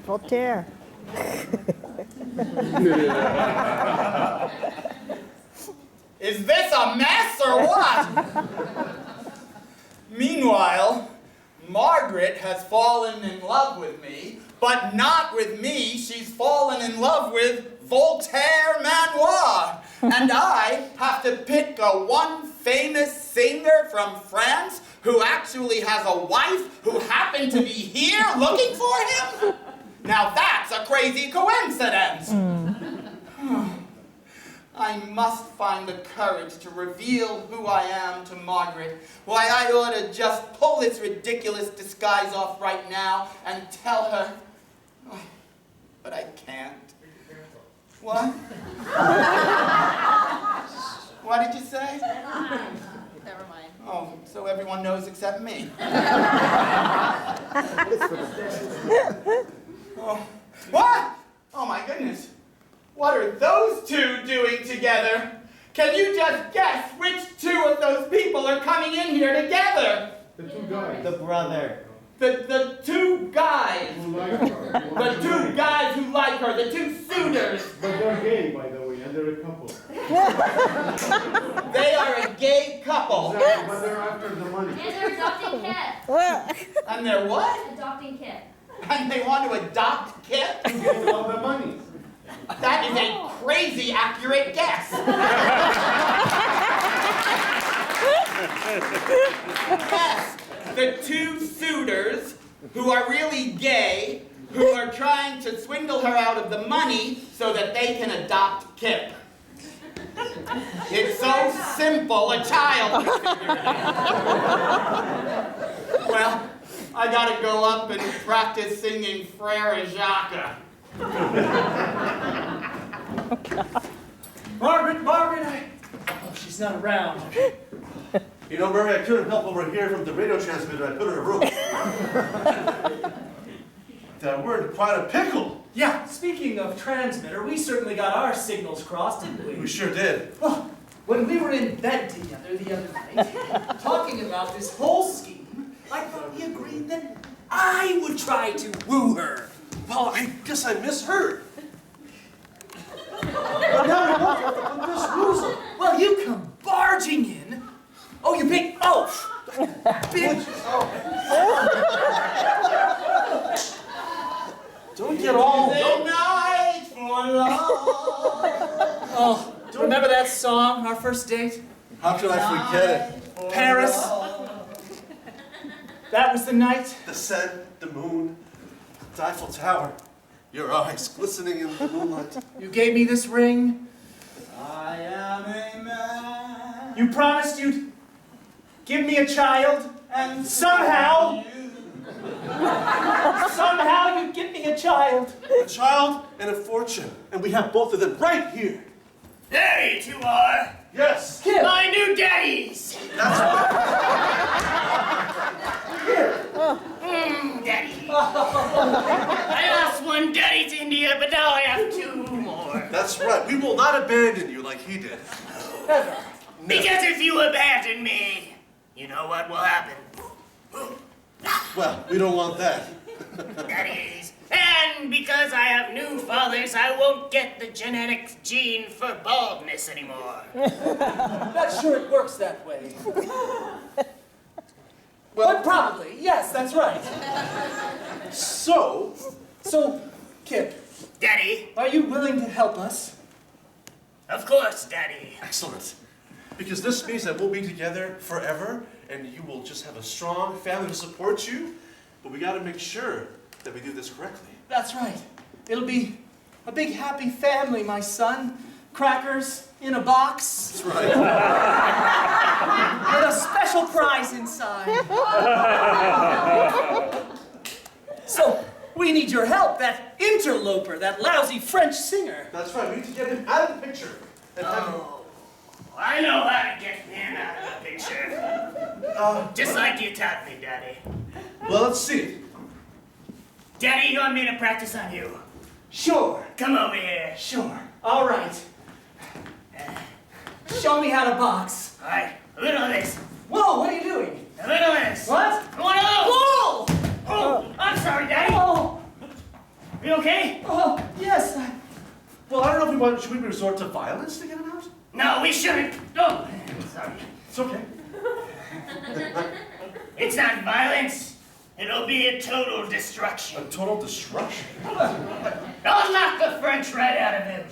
Voltaire. Is this a mess or what? Meanwhile, Margaret has fallen in love with me, but not with me. She's fallen in love with Voltaire Manoir. And I have to pick one famous singer from France who actually has a wife who happened to be here looking for him? Now that's a crazy coincidence. I must find the courage to reveal who I am to Margaret. Why, I ought to just pull this ridiculous disguise off right now and tell her. Oh, but I can't. What? What did you say? Never mind. Oh, so everyone knows except me. Oh. What? Oh my goodness. What are those two doing together? Can you just guess which two of those people are coming in here together? The two guys. The brother. The two guys. Who like her. The two guys who like her. The two suitors. But they're gay, by the way, and they're a couple. They are a gay couple. Exactly, but they're after the money. And they're adopting Kit. And they're what? Adopting Kit. And they want to adopt Kit? To get all the money. That is a crazy accurate guess. Yes, the two suitors who are really gay, who are trying to swindle her out of the money so that they can adopt Kip. It's so simple, a child can figure it out. Well, I gotta go up and practice singing Frere Jacques. Margaret, oh, she's not around. You know, Murray, I couldn't help over here from the radio transmitter. I put her in a room. We're in quite a pickle. Yeah, speaking of transmitter, we certainly got our signals crossed, didn't we? We sure did. Well, when we were in bed together the other night, talking about this whole scheme, I thought we agreed that I would try to woo her. Well, I guess I misheard. But now we both have to put this rules. Well, you come barging in. Oh, you big, big. Don't get all... Good night for love. Oh, remember that song, our first date? How could I forget it? Paris. That was the night. The sun, the moon, the Eiffel Tower, your eyes glistening in the moonlight. You gave me this ring. I am a man. You promised you'd give me a child. And Somehow you'd give me a child. A child and a fortune, and we have both of them right here. There you two are. Yes. Kip. My new daddies. That's right. Daddy. I lost one daddy to India, but now I have two more. That's right. We will not abandon you like he did. Never. Because if you abandon me, you know what will happen. Well, we don't want that. Daddies. And because I have new fathers, I won't get the genetic gene for baldness anymore. Not sure it works that way. Well, But probably, yes, that's right. so, Kip, Daddy. are you willing to help us? Of course, Daddy. excellent. Because this means that we'll be together forever, and you will just have a strong family to support you. But we got to make sure that we do this correctly. That's right. It'll be a big happy family, my son. Crackers in a box. That's right. With a special prize inside. So, we need your help, that interloper, that lousy French singer. That's right. We need to get him out of the picture. And have him... I know how to get him out of the picture. Just like you taught me, Daddy. Well, let's see. Daddy, you want me to practice on you? Sure, Come over here. sure. All right. Show me how to box. All right, a little of this, Whoa, what are you doing? a little of this. What? One of those. Whoa! Oh, I'm sorry, Daddy. Oh! Are you okay? Oh, yes. Well, I don't know if should we resort to violence to get him out? No, we shouldn't. Oh, sorry. It's okay. It's not violence. It'll be a total destruction. A total destruction? I'll knock the French right out of him.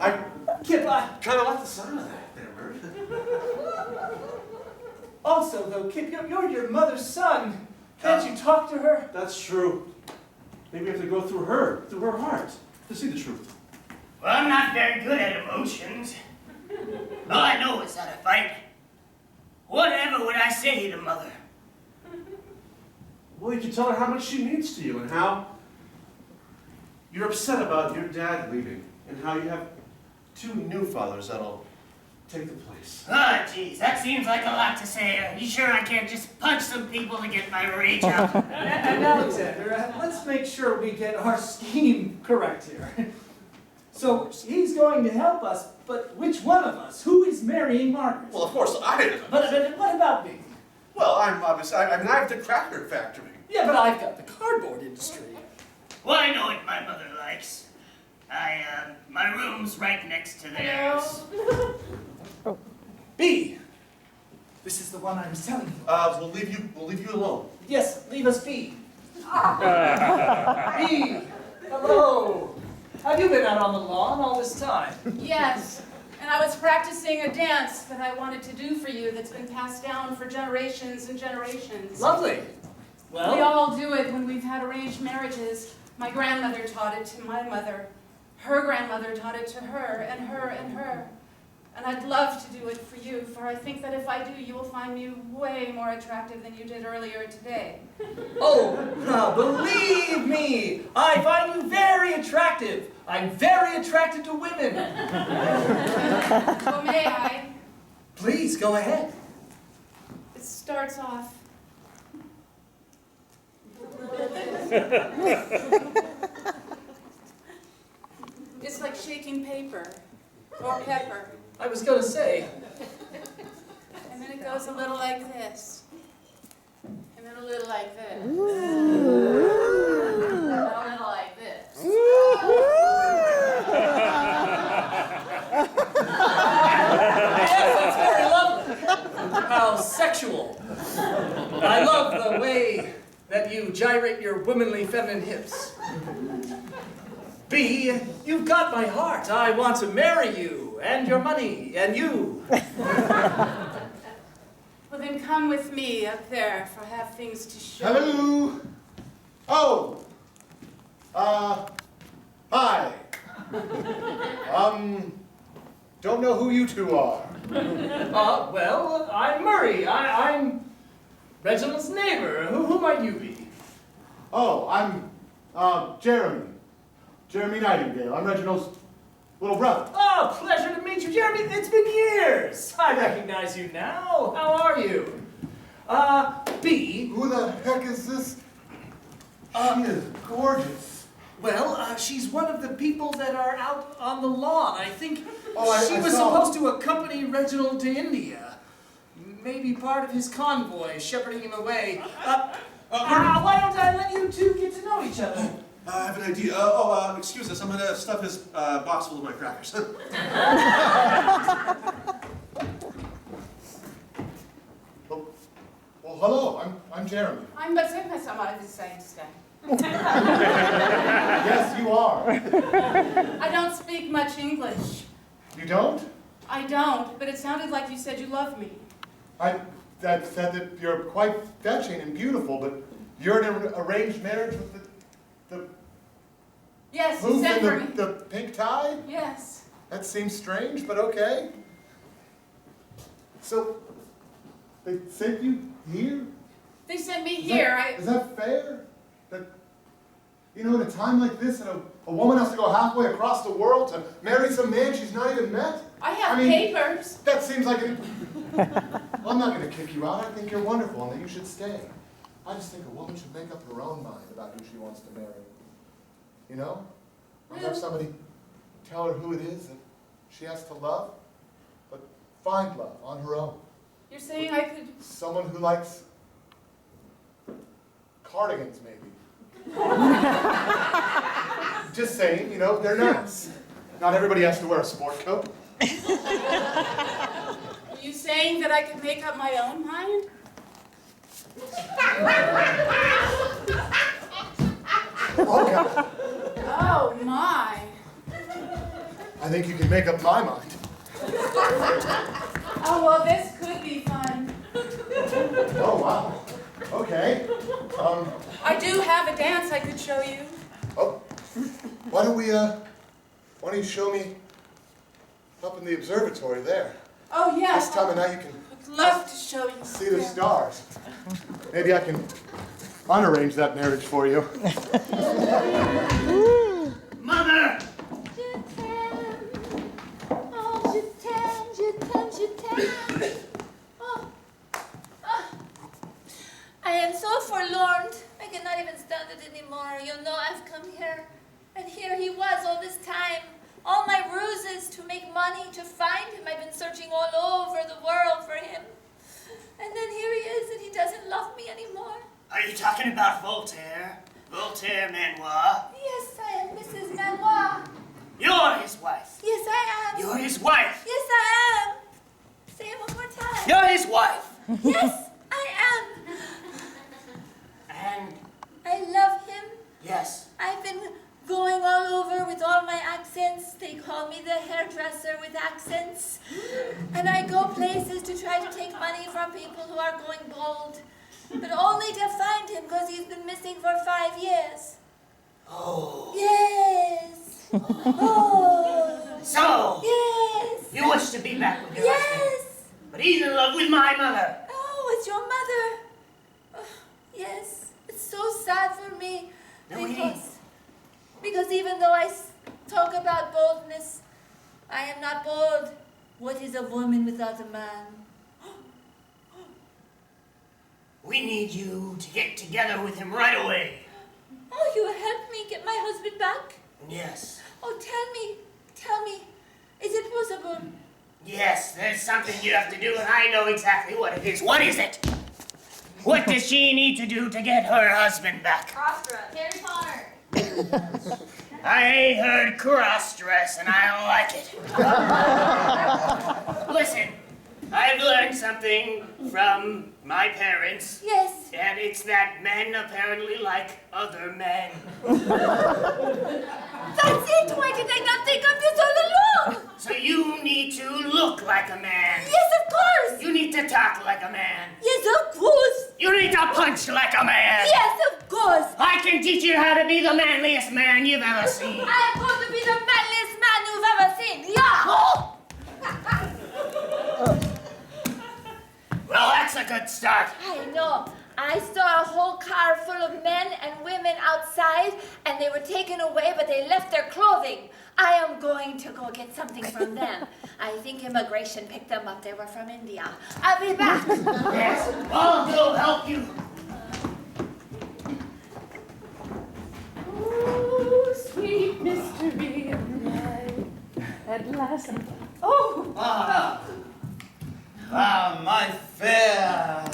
I Kip, kind of like the sound of that there, Bert. also, though, Kip, you're your mother's son. Can't you talk to her? That's true. Maybe we have to go through her heart, to see the truth. Well, I'm not very good at emotions. All I know is how to fight. Whatever would I say to Mother? Well, you can tell her how much she means to you and how you're upset about your dad leaving and how you have 2 new fathers that'll take the place. Ah, geez, that seems like a lot to say. Are you sure I can't just punch some people to get my rage out? And Alexander, let's make sure we get our scheme correct here. So, he's going to help us, but which one of us? Who is marrying Margaret? Well, of course, I am. But what about me? Well, I'm obviously, I mean, I have the cracker factory. Yeah, but I've got the cardboard industry. Well, I know what my mother likes. My room's right next to theirs. B. This is the one I was telling you. We'll leave you alone. Yes, leave us be. B. Hello. Have you been out on the lawn all this time? Yes. And I was practicing a dance that I wanted to do for you that's been passed down for generations and generations. Lovely. We Well, all do it when we've had arranged marriages. My grandmother taught it to my mother. Her grandmother taught it to her, and her, and her. And I'd love to do it for you, for I think that if I do, you will find me way more attractive than you did earlier today. oh, now believe me, I find you very attractive. I'm very attracted to women. So may I? Please, go ahead. It starts off. It's like shaking paper or pepper. I was going to say, And then it goes a little like this. And then a little like this. And then a little like this. yes, that's very lovely. How sexual. I love the way that you gyrate your womanly feminine hips. B, you've got my heart. I want to marry you, and your money, and you. Well, then come with me up there, for I have things to show. Hello. Oh. Hi. Don't know who you 2 are. Well, I'm Murray. I'm Reginald's neighbor. Who might you be? Oh, I'm, Jeremy. Jeremy Nightingale. I'm Reginald's little brother. Oh, pleasure to meet you, Jeremy. It's been years. I recognize you now. How are you? B. Who the heck is this? She is gorgeous. Well, she's one of the people that are out on the lawn. I think Oh, she I was saw. supposed to accompany Reginald to India. Maybe part of his convoy, shepherding him away. Why don't I let you 2 get to know each other? I have an idea. Excuse us. I'm gonna stuff his box full of my crackers. Well, hello. I'm Jeremy. I'm Bazooka, someone of the same step. Yes, you are. I don't speak much English. You don't? I don't, but it sounded like you said you love me. That said that you're quite fetching and beautiful, but you're in an arranged marriage with the Yes, you who's sent for in me. the pink tie? Yes. That seems strange, but okay. So, they sent you here? They sent me Is here. that- Is that fair? That, you know, in a time like this, and a woman has to go halfway across the world to marry some man she's not even met? I have I mean- papers. That seems like Well, I'm not going to kick you out. I think you're wonderful and that you should stay. I just think a woman should make up her own mind about who she wants to marry. You know? I'll have somebody tell her who it is that she has to love, but find love on her own. You're saying I could... Someone who likes cardigans, maybe. Just saying, you know, they're nice. Not everybody has to wear a sport coat. Are you saying that I could make up my own mind? Okay. Oh, my. I think you can make up my mind. Oh, well, this could be fun. Oh, wow. Okay. I do have a dance I could show you. Oh, why don't you show me up in the observatory there? Oh, yeah. This time of night you can I'd love to show you. see the stars. Maybe I can unarrange that marriage for you. Mother! I am so forlorn. I cannot even stand it anymore. You know, I've come here, and here he was all this time. All my ruses to make money, to find him. I've been searching all over the world for him. And then here he is, and he doesn't love me anymore. Are you talking about Voltaire? Voltaire Manoir? Yes, I am Mrs. Manoir. You're his wife. Yes, I am. You're his wife. Yes, I am. Say it one more time. You're his wife. Yes, I am. And I love him. yes, I've been going all over with all my accents. They call me the hairdresser with accents. And I go places to try to take money from people who are going bald. But only to find him because he's been missing for 5 years. oh. Yes. Oh. So, Yes. you wish to be back with your husband. Yes. But he's in love with my mother. Oh, it's your mother. Oh, yes. It's so sad for me. No, it Because even though I talk about boldness, I am not bold. What is a woman without a man? We need you to get together with him right away. Oh, you will help me get my husband back? Yes. Oh, tell me, is it possible? Yes, there's something you have to do, and I know exactly what it is. What is it? What does she need to do to get her husband back? Crossdress. Harry Potter. I heard cross-dress, and I don't like it. Listen, I've learned something from my parents. Yes. And it's that men apparently like other men. That's it. Why did I not think of this all along? So you need to look like a man. Yes, of course. You need to talk like a man. Yes, of course. You need to punch like a man. Yes, of course. I can teach you how to be the manliest man you've ever seen. I am going to be the manliest man you've ever seen. Yahoo! Well, that's a good start. I know. I saw a whole car full of men and women outside, and they were taken away, but they left their clothing. I am going to go get something from them. I think immigration picked them up. They were from India. I'll be back. Yes, I'll go help you. Oh, sweet mystery of life. At last. Oh! My fair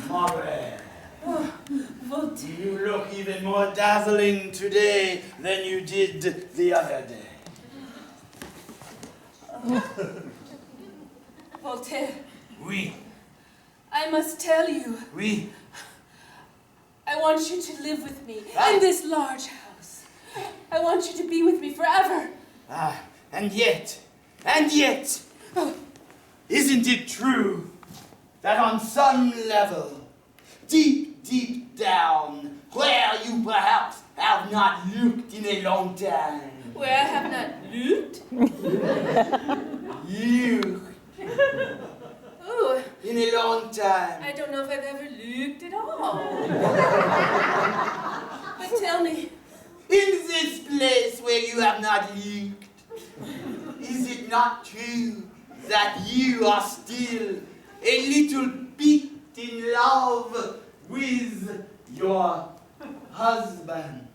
Margaret. Voltaire. You look even more dazzling today than you did the other day. Voltaire, Oui, I must tell you, oui. I want you to live with me in this large house. I want you to be with me forever. And yet, isn't it true that on some level, deep, deep down, where you perhaps have not looked in a long time, Where I have not looked? you Ooh, in a long time, I don't know if I've ever looked at all. But tell me, in this place where you have not looked, is it not true that you are still a little bit in love with your husband?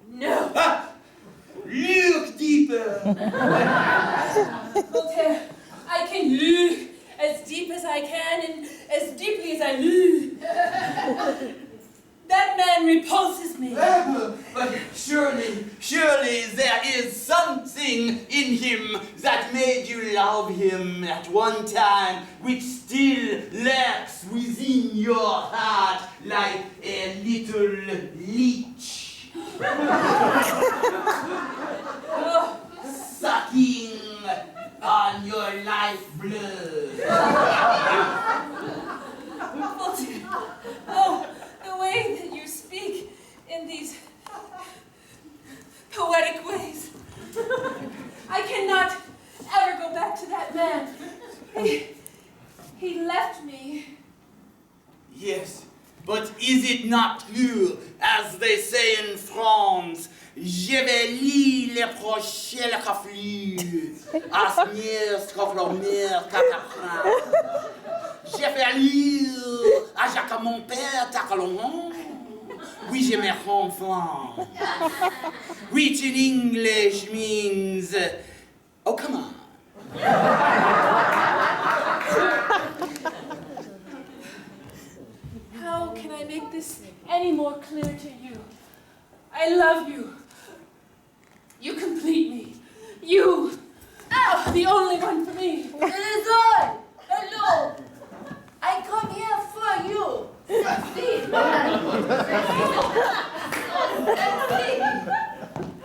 no. Look deeper. Voltaire, I can look as deep as I can and as deeply as I move. That man repulses me. But surely there is something in him that made you love him at one time, which still lurks within your heart like a little leech. Sucking on your lifeblood. Oh, the way that you speak in these poetic ways. I cannot ever go back to that man. He left me. Yes, but is it not true, as they say in France, je vais lire les prochaines raflures, as mieux scroflomir catapra. Je vais lire à Jacques mon père Tacalon. Oui, je me enfant. Which in English means, oh, come on. How can I make this any more clear to you? I love you. You complete me. You are the only one for me. It is I. Hello. I come here for you. Succeed, man.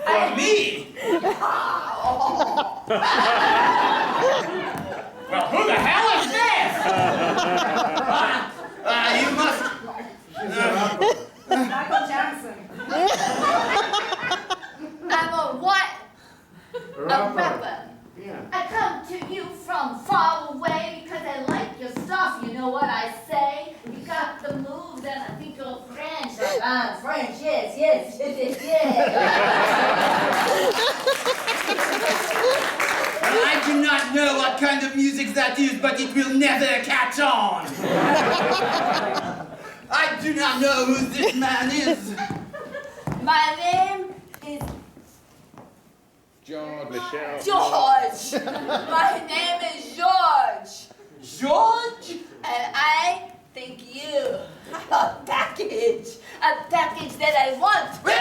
For me? Well, who the hell is this? You must... Michael Jackson. I'm a what? A Rapper. rapper. Yeah. I come to you from far away because I like your stuff. You know what I say? You got the moves and I think you're French. French, yes. Well, I do not know what kind of music that is, but it will never catch on. I do not know who this man is. My name is George. George. My name is George. George? And I think you a package that I want. Wait!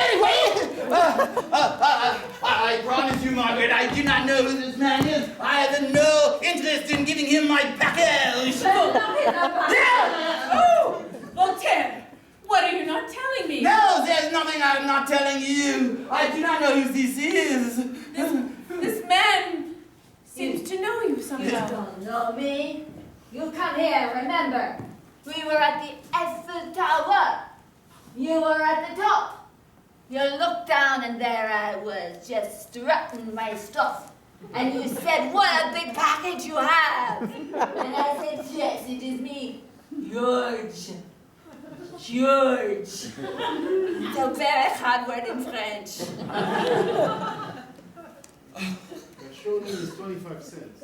I promise you, Margaret, I do not know who this man is. I have no interest in giving him my package. Oh, Voltaire, what are you not telling me? No, there's nothing I'm not telling you. I do not know who this is. This man seems to know you You somehow. don't know me. You come here, remember. We were at the Eiffel Tower. You were at the top. You looked down and there I was, just strutting my stuff. And you said, what a big package you have. And I said, yes, it is me, George. George. It's a very hard word in French. The show name is 25 cents.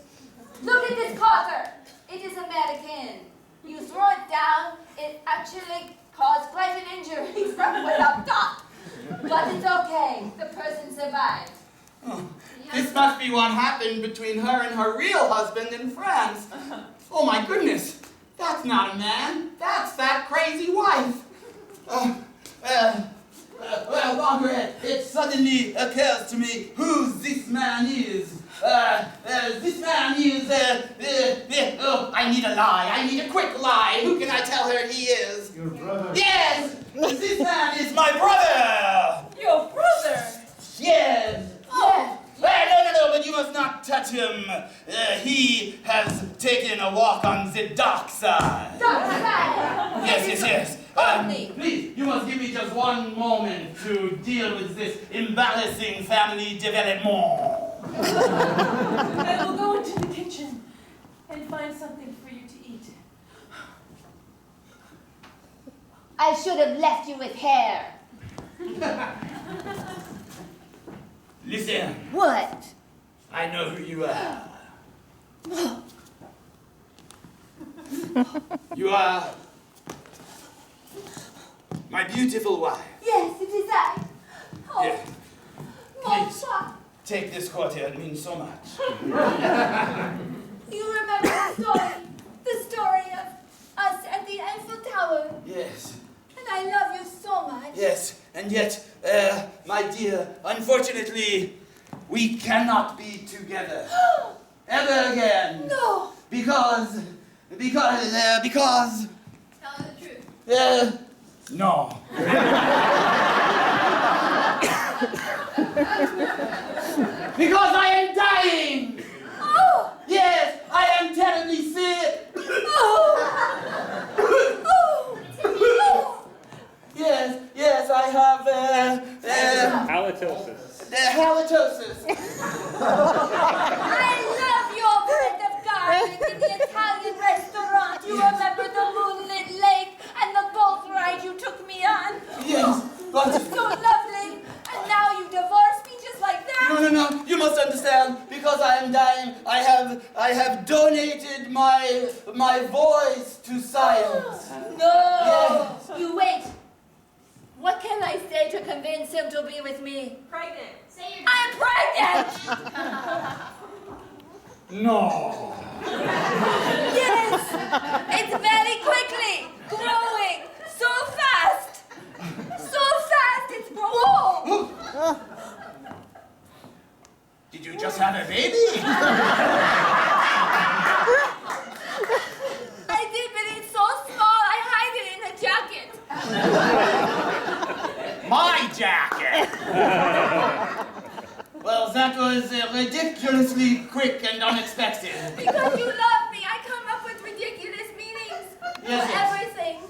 Look at this quarter. It is American. You throw it down, it actually caused quite an injury from way up top. But it's okay. The person survived. Oh, this must be what happened between her and her real husband in France. Oh my goodness, that's not a man. That's that crazy wife. Well, Margaret, it suddenly occurs to me who this man is. This man is, oh, I need a lie. I need a quick lie. Who can I tell her he is? Your brother. Yes! This man is my brother! Your brother! Yes! Oh, No, but you must not touch him. He has taken a walk on the dark side. dark side. Yes. Only. Please, you must give me just one moment to deal with this embarrassing family development. I will go into the kitchen and find something for you to eat. I should have left you with hair. Listen, What? I know who you are. You are my beautiful wife. Yes, it is I. Oh, Yeah. mon Please. chat. Take this quarter, it means so much. You remember the story the story of us at the Eiffel Tower. Yes. And I love you so much. Yes, and yet, my dear, unfortunately, we cannot be together ever again. No. Because. Tell the truth. No. Because I am dying. Oh! Yes, I am terribly sick. Oh! Oh! Yes, I have, Halitosis. halitosis. I love your bread of garlic in the Italian restaurant. You remember the moonlit lake and the boat ride you took me on? Yes, but... So lovely. And now you divorce me just like that? No, you must understand, because I am dying, I have donated my voice to science. No. Yes. You wait. What can I say to convince him to be with me? Pregnant. Say you're I'm pregnant! No. Yes! It's very quickly growing so fast! So fast it's whoa! Did you just have a baby? I did, but it's so small I hide it in a jacket. My jacket! Well, that was ridiculously quick and unexpected. Because you love me, I come up with ridiculous meanings for Yes. everything.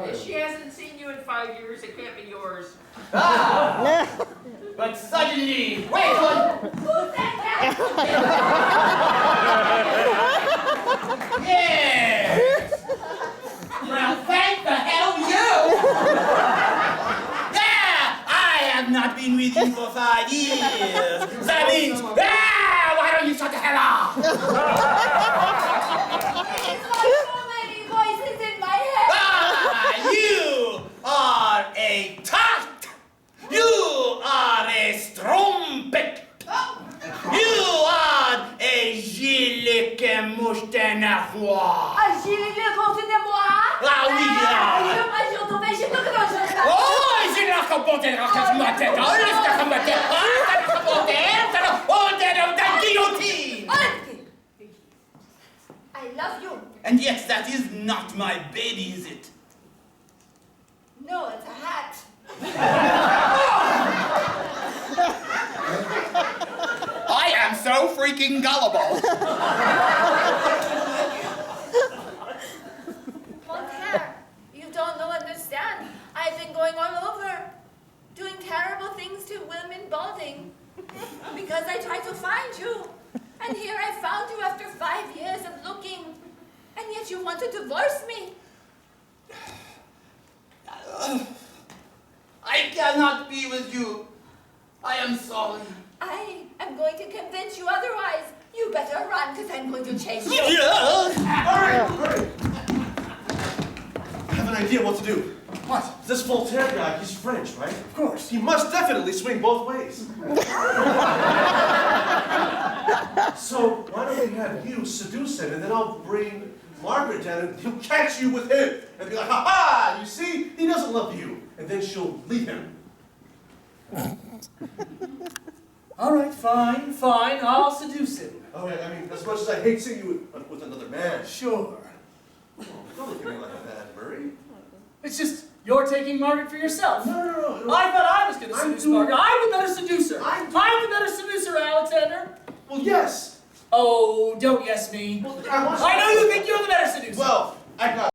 If she hasn't seen you in 5 years, it can't be yours. Ah! But suddenly, wait one! Who's that cat? Yes! Well, thank the hell you! Yeah! I have not been with you for 5 years. That means, why don't you shut the hell up? It's like so many voices in my head. You are a tart! You are a strumpet! You are a gilet que mouche d'un avoir! Agile le compte de moi. Ah oui, Je tombe, je te croche. Oh, j'ai la capote de la tête! Oh, laisse ta capote! Oh, la capote! Oh, de la guillotine! I love you. And yet that is not my baby, is it? No, it's a hat. I am so freaking gullible! Montare, you don't understand. I've been going all over, doing terrible things to women balding, because I tried to find you. And here I found you after 5 years of looking, and yet you want to divorce me. I cannot be with you. I am sorry. I am going to convince you otherwise. You better run, because I'm going to chase you. Yes! Hurry! I have an idea what to do. What? This Voltaire guy, he's French, right? Of course. He must definitely swing both ways. So why don't we have you seduce him, and then I'll bring Margaret down, and he'll catch you with him, and be like, ha ha! You see, he doesn't love you, and then she'll leave him. All right, fine. I'll seduce him. Oh, yeah, I mean, as much as I hate seeing you with another man. Sure. Oh, don't look at me like that, Murray. It's just you're taking Margaret for yourself. No. I thought I was going to seduce Margaret. I'm the better seducer. I'm the better seducer, Alexander. Well, yes. Oh, don't yes me. Well, I know you think you're the better seducer. Well, I got